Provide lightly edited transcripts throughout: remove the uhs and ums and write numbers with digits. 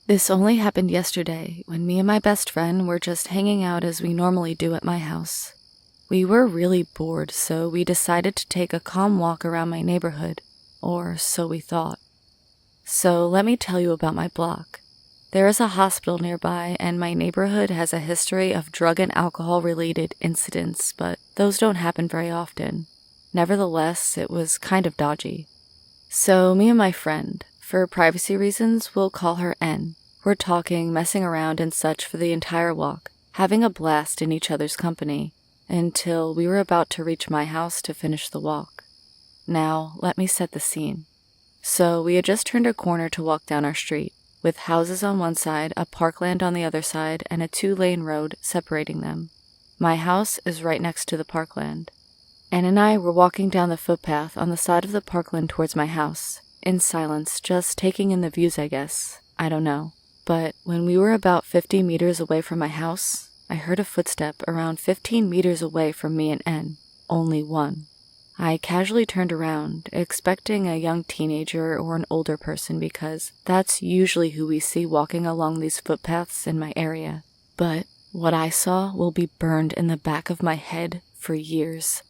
This only happened yesterday when me and my best friend were just hanging out as we normally do at my house. We were really bored, so we decided to take a calm walk around my neighborhood, or so we thought. So let me tell you about my block. There is a hospital nearby, and my neighborhood has a history of drug and alcohol-related incidents, but those don't happen very often. Nevertheless, it was kind of dodgy. So me and my friend, for privacy reasons, we'll call her N. We're talking, messing around and such for the entire walk, having a blast in each other's company, until we were about to reach my house to finish the walk. Now, let me set the scene. So we had just turned a corner to walk down our street, with houses on one side, a parkland on the other side, and a 2-lane road separating them. My house is right next to the parkland. Anne and I were walking down the footpath on the side of the parkland towards my house, in silence, just taking in the views, I guess. I don't know. But when we were about 50 meters away from my house, I heard a footstep around 15 meters away from me and N. Only one. I casually turned around, expecting a young teenager or an older person because that's usually who we see walking along these footpaths in my area. But what I saw will be burned in the back of my head for years.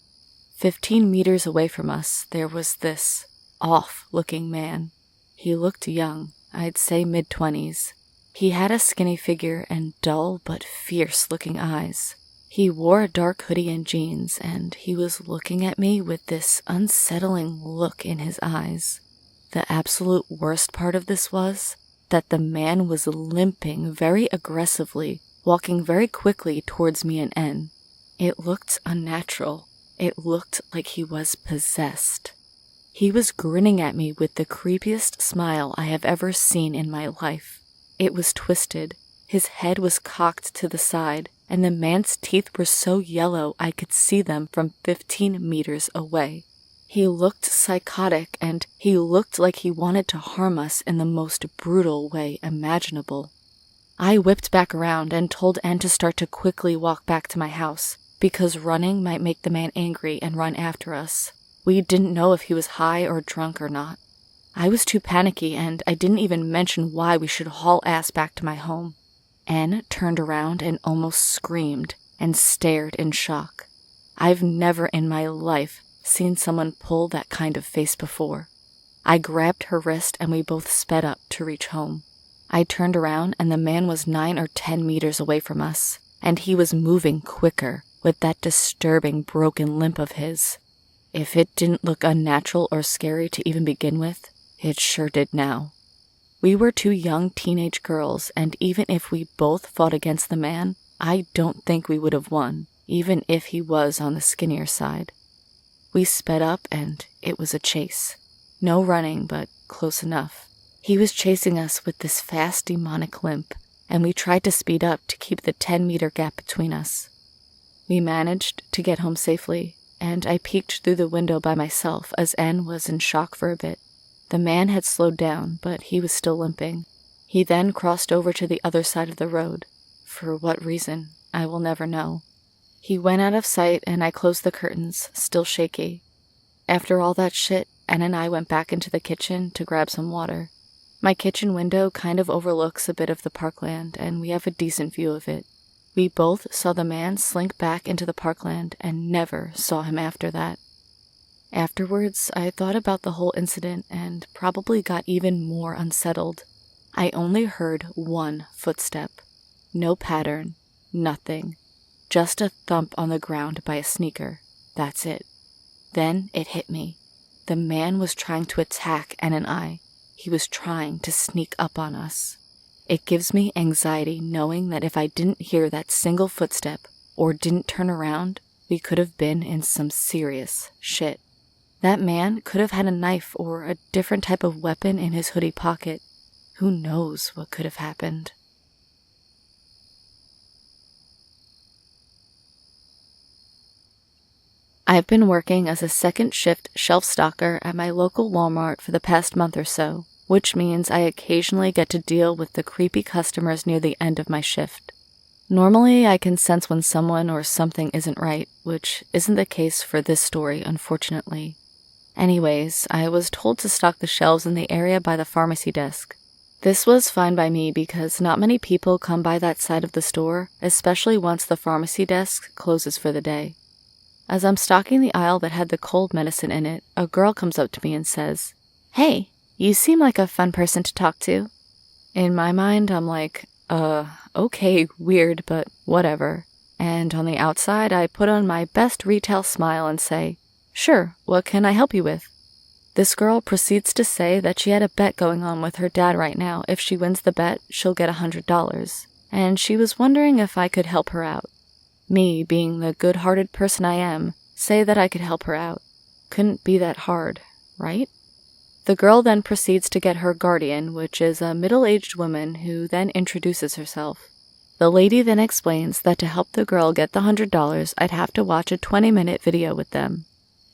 15 meters away from us, there was this off-looking man. He looked young, I'd say mid-20s. He had a skinny figure and dull but fierce-looking eyes. He wore a dark hoodie and jeans, and he was looking at me with this unsettling look in his eyes. The absolute worst part of this was that the man was limping very aggressively, walking very quickly towards me and N. It looked unnatural. It looked like he was possessed. He was grinning at me with the creepiest smile I have ever seen in my life. It was twisted. His head was cocked to the side, and the man's teeth were so yellow I could see them from 15 meters away. He looked psychotic, and he looked like he wanted to harm us in the most brutal way imaginable. I whipped back around and told Anne to start to quickly walk back to my house, because running might make the man angry and run after us. We didn't know if he was high or drunk or not. I was too panicky, and I didn't even mention why we should haul ass back to my home. Anne turned around and almost screamed and stared in shock. I've never in my life seen someone pull that kind of face before. I grabbed her wrist and we both sped up to reach home. I turned around and the man was 9 or 10 meters away from us, and he was moving quicker with that disturbing broken limp of his. If it didn't look unnatural or scary to even begin with, it sure did now. We were 2 young teenage girls, and even if we both fought against the man, I don't think we would have won, even if he was on the skinnier side. We sped up, and it was a chase. No running, but close enough. He was chasing us with this fast demonic limp, and we tried to speed up to keep the 10-meter gap between us. We managed to get home safely, and I peeked through the window by myself as N was in shock for a bit. The man had slowed down, but he was still limping. He then crossed over to the other side of the road. For what reason, I will never know. He went out of sight, and I closed the curtains, still shaky. After all that shit, Anne and I went back into the kitchen to grab some water. My kitchen window kind of overlooks a bit of the parkland, and we have a decent view of it. We both saw the man slink back into the parkland and never saw him after that. Afterwards, I thought about the whole incident and probably got even more unsettled. I only heard one footstep. No pattern, nothing. Just a thump on the ground by a sneaker. That's it. Then it hit me. The man was trying to attack Anne and I. He was trying to sneak up on us. It gives me anxiety knowing that if I didn't hear that single footstep or didn't turn around, we could have been in some serious shit. That man could have had a knife or a different type of weapon in his hoodie pocket. Who knows what could have happened? I've been working as a second shift shelf stocker at my local Walmart for the past month or so, which means I occasionally get to deal with the creepy customers near the end of my shift. Normally, I can sense when someone or something isn't right, which isn't the case for this story, unfortunately. Anyways, I was told to stock the shelves in the area by the pharmacy desk. This was fine by me because not many people come by that side of the store, especially once the pharmacy desk closes for the day. As I'm stocking the aisle that had the cold medicine in it, a girl comes up to me and says, "Hey, you seem like a fun person to talk to." In my mind, I'm like, okay, weird, but whatever. And on the outside, I put on my best retail smile and say, "Sure, what can I help you with?" This girl proceeds to say that she had a bet going on with her dad right now. If she wins the bet, she'll get $100, and she was wondering if I could help her out. Me, being the good-hearted person I am, say that I could help her out. Couldn't be that hard, right? The girl then proceeds to get her guardian, which is a middle-aged woman who then introduces herself. The lady then explains that to help the girl get the $100, I'd have to watch a 20-minute video with them.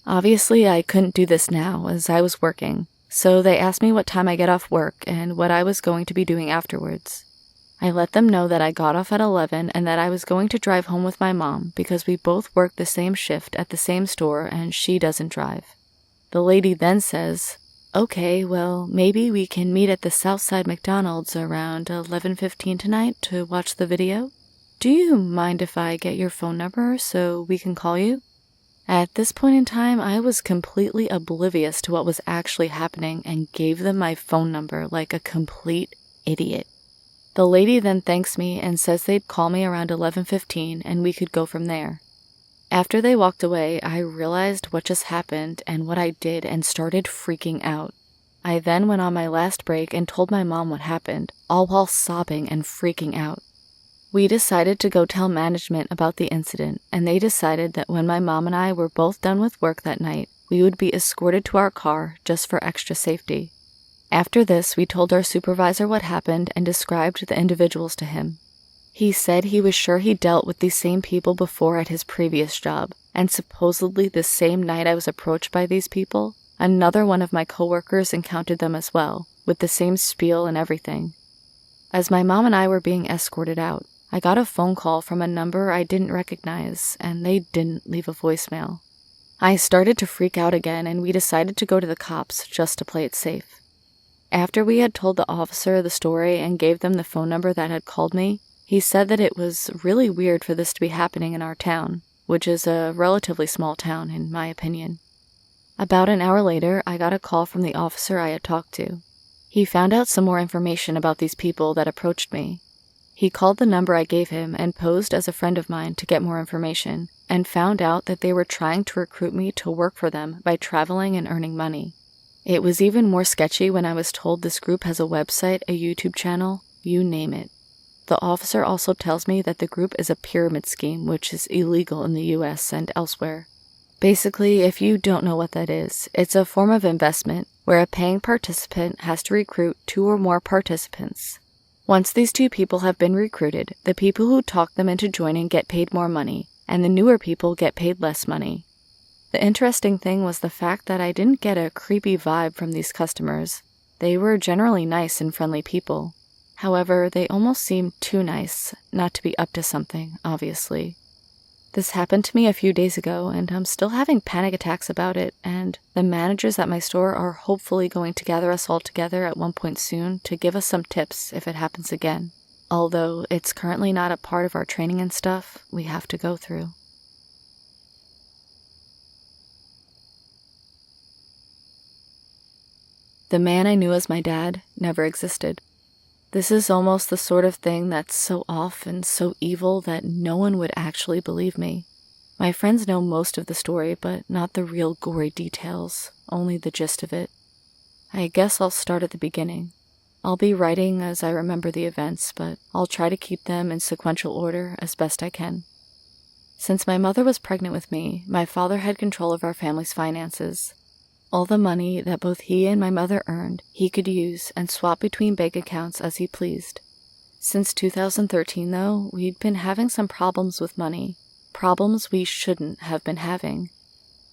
Obviously, I couldn't do this now, as I was working, so they asked me what time I get off work and what I was going to be doing afterwards. I let them know that I got off at 11 and that I was going to drive home with my mom because we both work the same shift at the same store and she doesn't drive. The lady then says, "Okay, well, maybe we can meet at the Southside McDonald's around 11:15 tonight to watch the video. Do you mind if I get your phone number so we can call you?" At this point in time, I was completely oblivious to what was actually happening and gave them my phone number like a complete idiot. The lady then thanks me and says they'd call me around 11:15 and we could go from there. After they walked away, I realized what just happened and what I did and started freaking out. I then went on my last break and told my mom what happened, all while sobbing and freaking out. We decided to go tell management about the incident, and they decided that when my mom and I were both done with work that night, we would be escorted to our car just for extra safety. After this, we told our supervisor what happened and described the individuals to him. He said he was sure he dealt with these same people before at his previous job, and supposedly the same night I was approached by these people, another one of my coworkers encountered them as well, with the same spiel and everything. As my mom and I were being escorted out, I got a phone call from a number I didn't recognize, and they didn't leave a voicemail. I started to freak out again, and we decided to go to the cops just to play it safe. After we had told the officer the story and gave them the phone number that had called me, he said that it was really weird for this to be happening in our town, which is a relatively small town in my opinion. About an hour later, I got a call from the officer I had talked to. He found out some more information about these people that approached me. He called the number I gave him and posed as a friend of mine to get more information, and found out that they were trying to recruit me to work for them by traveling and earning money. It was even more sketchy when I was told this group has a website, a YouTube channel, you name it. The officer also tells me that the group is a pyramid scheme, which is illegal in the US and elsewhere. Basically, if you don't know what that is, it's a form of investment where a paying participant has to recruit 2 or more participants. Once these 2 people have been recruited, the people who talk them into joining get paid more money, and the newer people get paid less money. The interesting thing was the fact that I didn't get a creepy vibe from these customers. They were generally nice and friendly people. However, they almost seemed too nice not to be up to something, obviously. This happened to me a few days ago, and I'm still having panic attacks about it, and the managers at my store are hopefully going to gather us all together at one point soon to give us some tips if it happens again. Although it's currently not a part of our training and stuff we have to go through. The man I knew as my dad never existed. This is almost the sort of thing that's so off and so evil that no one would actually believe me. My friends know most of the story, but not the real gory details, only the gist of it. I guess I'll start at the beginning. I'll be writing as I remember the events, but I'll try to keep them in sequential order as best I can. Since my mother was pregnant with me, my father had control of our family's finances. All the money that both he and my mother earned, he could use and swap between bank accounts as he pleased. Since 2013, though, we'd been having some problems with money. Problems we shouldn't have been having.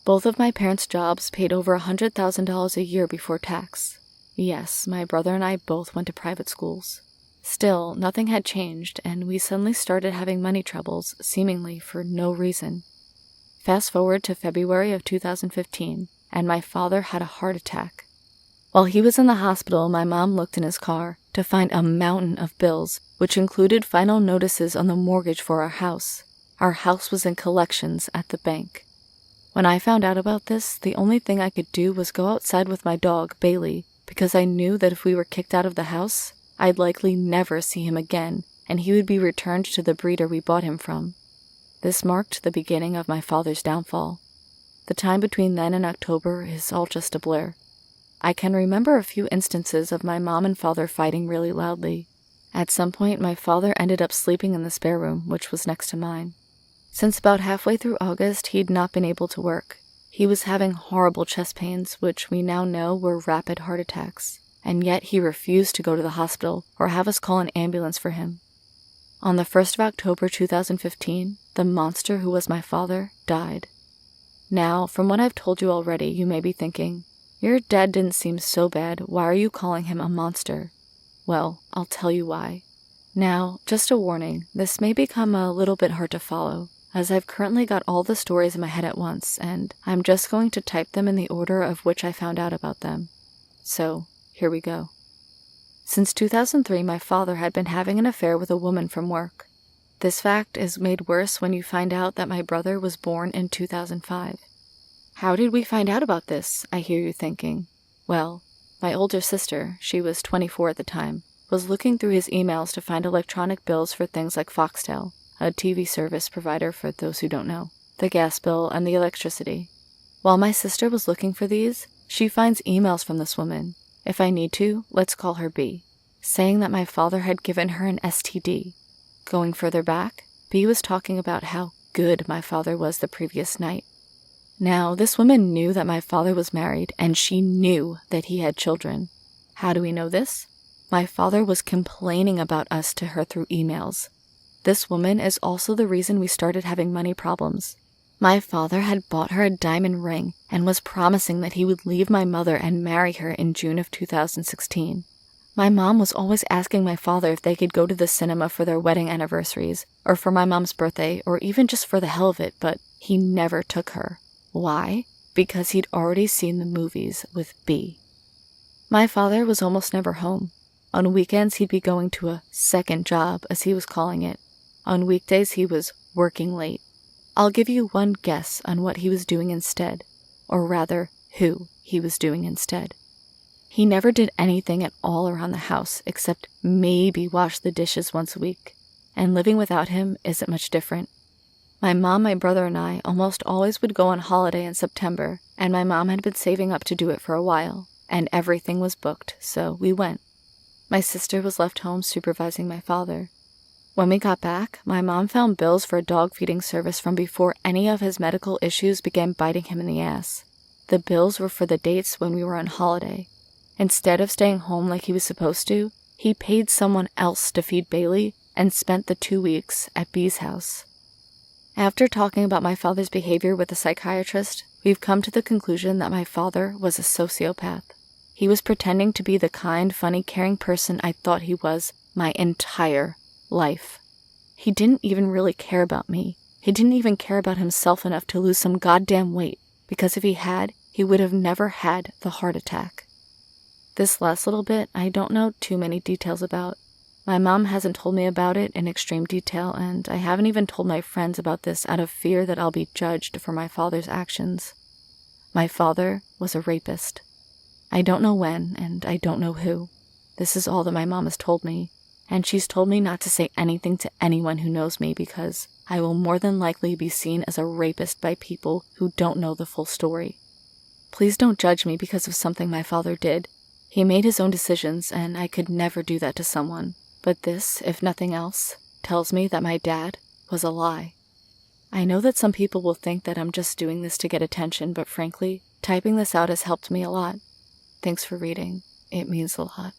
Both of my parents' jobs paid over $100,000 a year before tax. Yes, my brother and I both went to private schools. Still, nothing had changed, and we suddenly started having money troubles, seemingly for no reason. Fast forward to February of 2015, and my father had a heart attack. While he was in the hospital, my mom looked in his car to find a mountain of bills, which included final notices on the mortgage for our house. Our house was in collections at the bank. When I found out about this, the only thing I could do was go outside with my dog, Bailey, because I knew that if we were kicked out of the house, I'd likely never see him again, and he would be returned to the breeder we bought him from. This marked the beginning of my father's downfall. The time between then and October is all just a blur. I can remember a few instances of my mom and father fighting really loudly. At some point, my father ended up sleeping in the spare room, which was next to mine. Since about halfway through August, he'd not been able to work. He was having horrible chest pains, which we now know were rapid heart attacks, and yet he refused to go to the hospital or have us call an ambulance for him. On the 1st of October 2015, the monster who was my father died. Now, from what I've told you already, you may be thinking, your dad didn't seem so bad, why are you calling him a monster? Well, I'll tell you why. Now, just a warning, this may become a little bit hard to follow, as I've currently got all the stories in my head at once, and I'm just going to type them in the order of which I found out about them. So, here we go. Since 2003, my father had been having an affair with a woman from work. This fact is made worse when you find out that my brother was born in 2005. How did we find out about this, I hear you thinking? Well, my older sister, she was 24 at the time, was looking through his emails to find electronic bills for things like Foxtel, a TV service provider for those who don't know, the gas bill, and the electricity. While my sister was looking for these, she finds emails from this woman. If I need to, let's call her B, saying that my father had given her an STD. Going further back, B was talking about how good my father was the previous night. Now, this woman knew that my father was married, and she knew that he had children. How do we know this? My father was complaining about us to her through emails. This woman is also the reason we started having money problems. My father had bought her a diamond ring and was promising that he would leave my mother and marry her in June of 2016. My mom was always asking my father if they could go to the cinema for their wedding anniversaries, or for my mom's birthday, or even just for the hell of it, but he never took her. Why? Because he'd already seen the movies with B. My father was almost never home. On weekends, he'd be going to a second job, as he was calling it. On weekdays, he was working late. I'll give you one guess on what he was doing instead, or rather, who he was doing instead. He never did anything at all around the house except maybe wash the dishes once a week, and living without him isn't much different. My mom, my brother, and I almost always would go on holiday in September, and my mom had been saving up to do it for a while, and everything was booked, so we went. My sister was left home supervising my father. When we got back, my mom found bills for a dog feeding service from before any of his medical issues began biting him in the ass. The bills were for the dates when we were on holiday. Instead of staying home like he was supposed to, he paid someone else to feed Bailey and spent the 2 weeks at B's house. After talking about my father's behavior with a psychiatrist, we've come to the conclusion that my father was a sociopath. He was pretending to be the kind, funny, caring person I thought he was my entire life. He didn't even really care about me. He didn't even care about himself enough to lose some goddamn weight, because if he had, he would have never had the heart attack. This last little bit, I don't know too many details about. My mom hasn't told me about it in extreme detail, and I haven't even told my friends about this out of fear that I'll be judged for my father's actions. My father was a rapist. I don't know when, and I don't know who. This is all that my mom has told me, and she's told me not to say anything to anyone who knows me because I will more than likely be seen as a rapist by people who don't know the full story. Please don't judge me because of something my father did. He made his own decisions, and I could never do that to someone. But this, if nothing else, tells me that my dad was a lie. I know that some people will think that I'm just doing this to get attention, but frankly, typing this out has helped me a lot. Thanks for reading. It means a lot.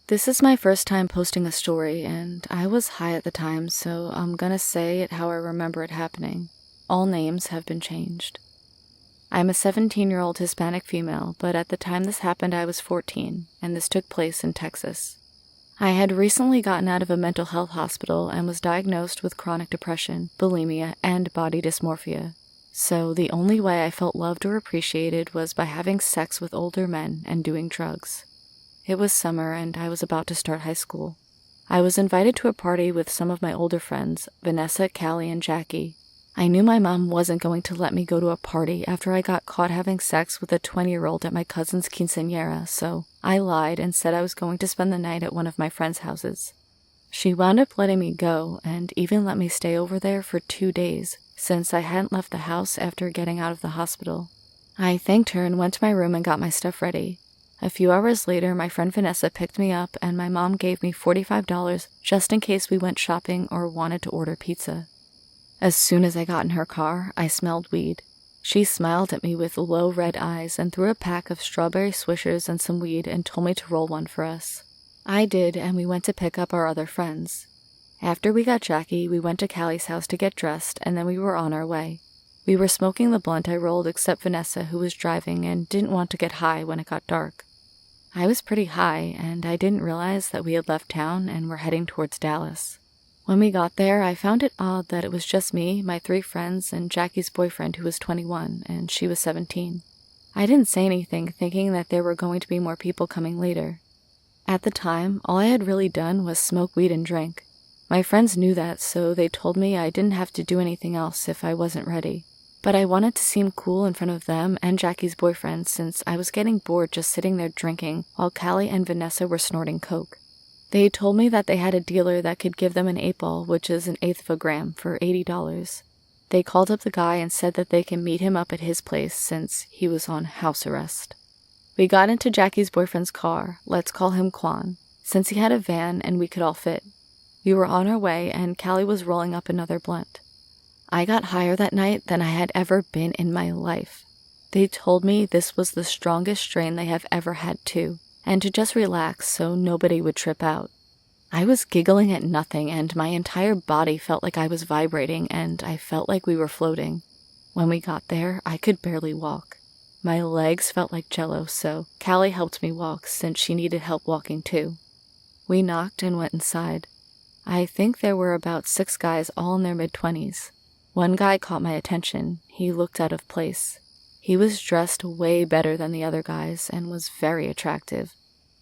This is my first time posting a story, and I was high at the time, so I'm gonna say it how I remember it happening. All names have been changed. I'm a 17-year-old Hispanic female, but at the time this happened I was 14, and this took place in Texas. I had recently gotten out of a mental health hospital and was diagnosed with chronic depression, bulimia, and body dysmorphia. So the only way I felt loved or appreciated was by having sex with older men and doing drugs. It was summer and I was about to start high school. I was invited to a party with some of my older friends, Vanessa, Callie, and Jackie. I knew my mom wasn't going to let me go to a party after I got caught having sex with a 20-year-old at my cousin's quinceañera, so I lied and said I was going to spend the night at one of my friends' houses. She wound up letting me go and even let me stay over there for 2 days, since I hadn't left the house after getting out of the hospital. I thanked her and went to my room and got my stuff ready. A few hours later, my friend Vanessa picked me up and my mom gave me $45 just in case we went shopping or wanted to order pizza. As soon as I got in her car, I smelled weed. She smiled at me with low red eyes and threw a pack of strawberry swishers and some weed and told me to roll one for us. I did, and we went to pick up our other friends. After we got Jackie, we went to Callie's house to get dressed, and then we were on our way. We were smoking the blunt I rolled except Vanessa, who was driving and didn't want to get high when it got dark. I was pretty high, and I didn't realize that we had left town and were heading towards Dallas. When we got there, I found it odd that it was just me, my 3 friends, and Jackie's boyfriend, who was 21, and she was 17. I didn't say anything, thinking that there were going to be more people coming later. At the time, all I had really done was smoke weed and drink. My friends knew that, so they told me I didn't have to do anything else if I wasn't ready. But I wanted to seem cool in front of them and Jackie's boyfriend since I was getting bored just sitting there drinking while Callie and Vanessa were snorting coke. They told me that they had a dealer that could give them an 8-ball, which is 1/8 of a gram, for $80. They called up the guy and said that they can meet him up at his place since he was on house arrest. We got into Jackie's boyfriend's car, let's call him Quan, since he had a van and we could all fit. We were on our way and Callie was rolling up another blunt. I got higher that night than I had ever been in my life. They told me this was the strongest strain they have ever had too, and to just relax so nobody would trip out. I was giggling at nothing and my entire body felt like I was vibrating and I felt like we were floating. When we got there, I could barely walk. My legs felt like jello, so Callie helped me walk since she needed help walking too. We knocked and went inside. I think there were about 6 guys all in their mid-20s. One guy caught my attention. He looked out of place. He was dressed way better than the other guys and was very attractive.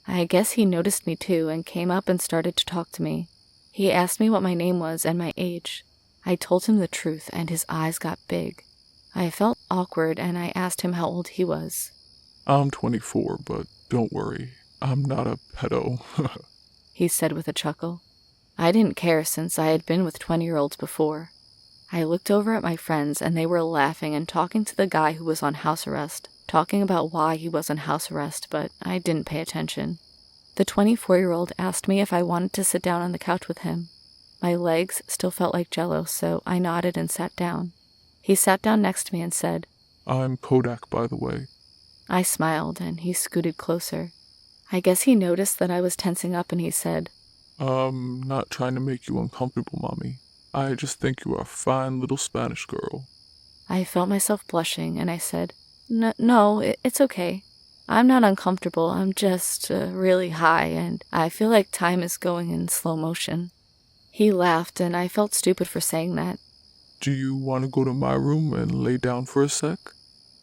I guess he noticed me too and came up and started to talk to me. He asked me what my name was and my age. I told him the truth and his eyes got big. I felt awkward and I asked him how old he was. I'm 24, but don't worry, I'm not a pedo, he said with a chuckle. I didn't care since I had been with 20-year-olds before. I looked over at my friends and they were laughing and talking to the guy who was on house arrest, talking about why he was on house arrest, but I didn't pay attention. The 24-year-old asked me if I wanted to sit down on the couch with him. My legs still felt like jello, so I nodded and sat down. He sat down next to me and said, I'm Kodak, by the way. I smiled and he scooted closer. I guess he noticed that I was tensing up and he said, Not trying to make you uncomfortable, Mommy. I just think you are a fine little Spanish girl. I felt myself blushing and I said, No, it's okay. I'm not uncomfortable, I'm just really high and I feel like time is going in slow motion. He laughed and I felt stupid for saying that. Do you want to go to my room and lay down for a sec?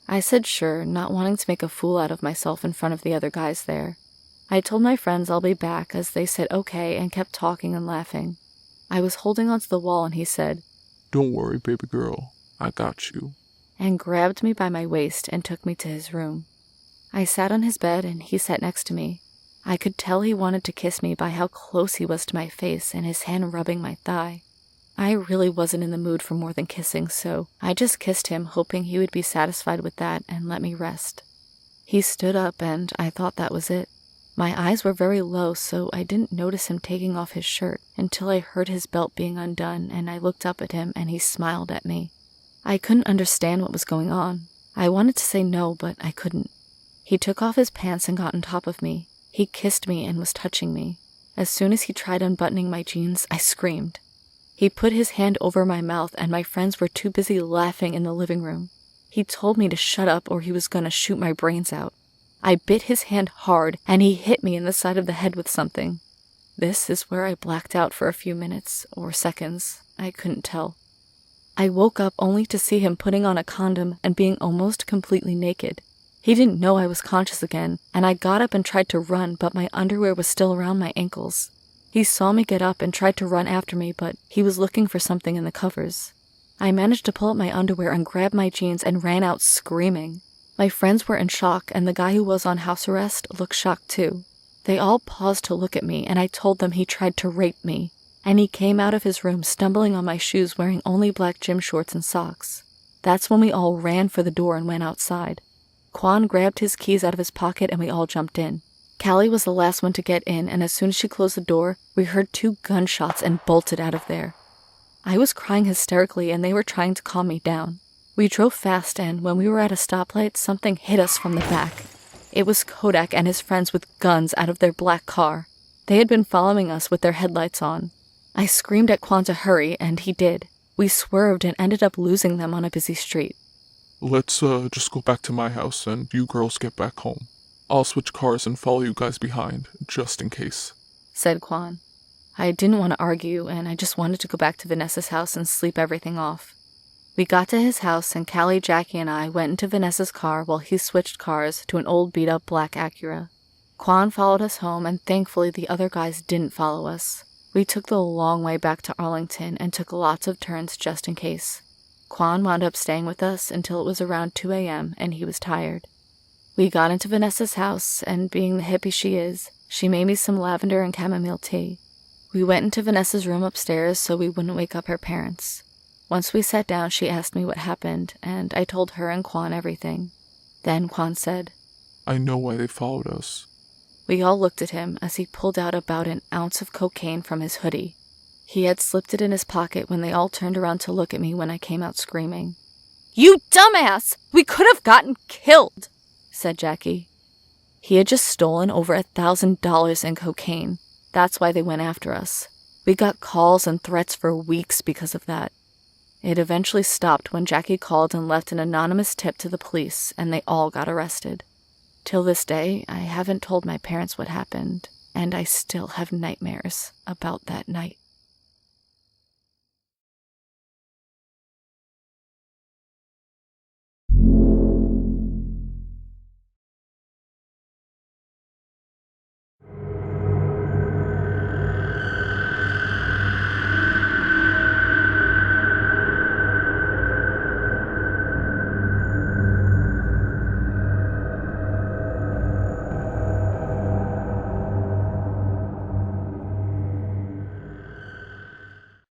I said sure, not wanting to make a fool out of myself in front of the other guys there. I told my friends I'll be back as they said okay and kept talking and laughing. I was holding onto the wall and he said, Don't worry, baby girl, I got you. And grabbed me by my waist and took me to his room. I sat on his bed and he sat next to me. I could tell he wanted to kiss me by how close he was to my face and his hand rubbing my thigh. I really wasn't in the mood for more than kissing, so I just kissed him, hoping he would be satisfied with that and let me rest. He stood up and I thought that was it. My eyes were very low, so I didn't notice him taking off his shirt until I heard his belt being undone and I looked up at him and he smiled at me. I couldn't understand what was going on. I wanted to say no, but I couldn't. He took off his pants and got on top of me. He kissed me and was touching me. As soon as he tried unbuttoning my jeans, I screamed. He put his hand over my mouth and my friends were too busy laughing in the living room. He told me to shut up or he was going to shoot my brains out. I bit his hand hard and he hit me in the side of the head with something. This is where I blacked out for a few minutes, or seconds, I couldn't tell. I woke up only to see him putting on a condom and being almost completely naked. He didn't know I was conscious again, and I got up and tried to run, but my underwear was still around my ankles. He saw me get up and tried to run after me, but he was looking for something in the covers. I managed to pull up my underwear and grab my jeans and ran out screaming. My friends were in shock, and the guy who was on house arrest looked shocked too. They all paused to look at me, and I told them he tried to rape me, and he came out of his room stumbling on my shoes wearing only black gym shorts and socks. That's when we all ran for the door and went outside. Quan grabbed his keys out of his pocket and we all jumped in. Callie was the last one to get in, and as soon as she closed the door, we heard 2 gunshots and bolted out of there. I was crying hysterically and they were trying to calm me down. We drove fast, and when we were at a stoplight, something hit us from the back. It was Kodak and his friends with guns out of their black car. They had been following us with their headlights on. I screamed at Quan to hurry, and he did. We swerved and ended up losing them on a busy street. Let's just go back to my house and you girls get back home. I'll switch cars and follow you guys behind, just in case, said Quan. I didn't want to argue, and I just wanted to go back to Vanessa's house and sleep everything off. We got to his house, and Callie, Jackie, and I went into Vanessa's car while he switched cars to an old beat-up black Acura. Quan followed us home, and thankfully the other guys didn't follow us. We took the long way back to Arlington and took lots of turns just in case. Quan wound up staying with us until it was around 2 a.m. and he was tired. We got into Vanessa's house, and being the hippie she is, she made me some lavender and chamomile tea. We went into Vanessa's room upstairs so we wouldn't wake up her parents. Once we sat down, she asked me what happened, and I told her and Quan everything. Then Quan said, I know why they followed us. We all looked at him as he pulled out about an ounce of cocaine from his hoodie. He had slipped it in his pocket when they all turned around to look at me when I came out screaming. You dumbass! We could have gotten killed, said Jackie. He had just stolen over $1,000 in cocaine. That's why they went after us. We got calls and threats for weeks because of that. It eventually stopped when Jackie called and left an anonymous tip to the police, and they all got arrested. Till this day, I haven't told my parents what happened, and I still have nightmares about that night.